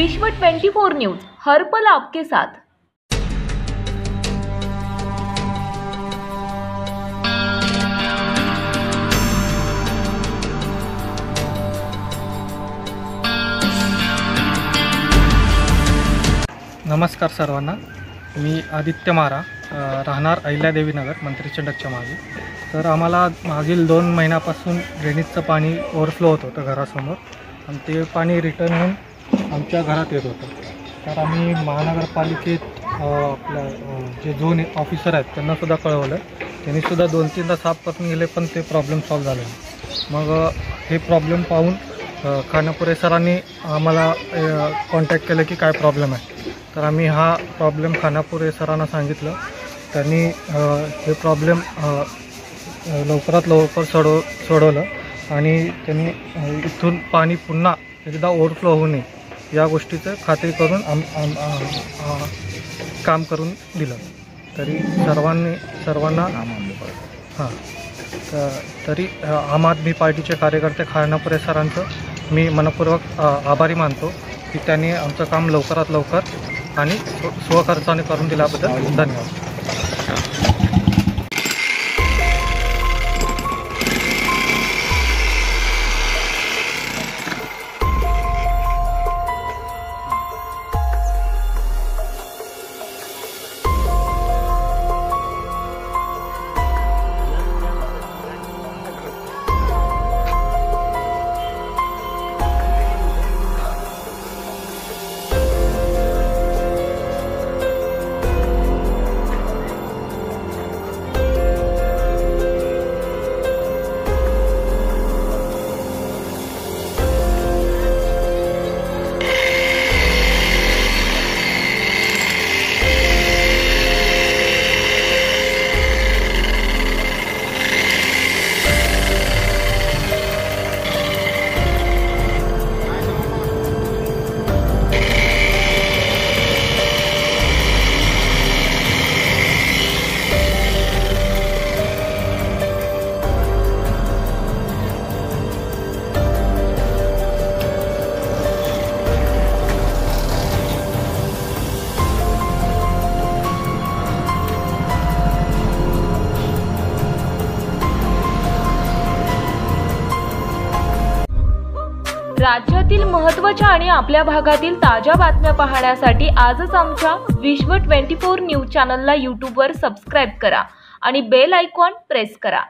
विश्व 24 न्यूज हर पल आपके साथ। नमस्कार सर्वांना, मी आदित्य मारा, राहणार अहिल्यादेवी नगर, मंत्री चंडकच्या मागे। तर आम्हाला मागील 2 महिन्यापासून ड्रेनेजचं पाणी ओव्हरफ्लो होत होतं घरासमोर आणि ते पाणी रिटर्न होऊन आमच्या घरात येत होतं। तर आम्ही महानगरपालिकेत आपल्या जे झोन ऑफिसर आहेत त्यांनासुद्धा कळवलं, त्यांनीसुद्धा 2-3दा साफ करून गेले, पण ते प्रॉब्लेम सॉल्व झाले नाही। मग हे प्रॉब्लेम पाहून खानापुरे सरांनी आम्हाला कॉन्टॅक्ट केलं की काय प्रॉब्लेम आहे। तर आम्ही हा प्रॉब्लेम खानापुरे सरांना सांगितलं, त्यांनी हे प्रॉब्लेम लवकरात लवकर सोडवलं आणि त्यांनी इथून पाणी पुन्हा एकदा ओव्हरफ्लो होऊ नये या गोष्टीचं खात्री करून काम करून दिलं। तरी सर्वांना तरी आम आदमी पार्टीचे कार्यकर्ते खानापुरे सरांचं मी मनपूर्वक आभारी मानतो की त्यांनी आमचं काम लवकरात लवकर आणि स्वखर्चाने करून दिल्याबद्दल धन्यवाद। राज्यातील महत्त्वाच्या आणि आपल्या भागातील ताज्या बातम्या पाहण्यासाठी आजच आमच्या विश्व 24 न्यूज चॅनलला यूट्यूबवर सबस्क्राईब करा आणि बेल आयकॉन प्रेस करा।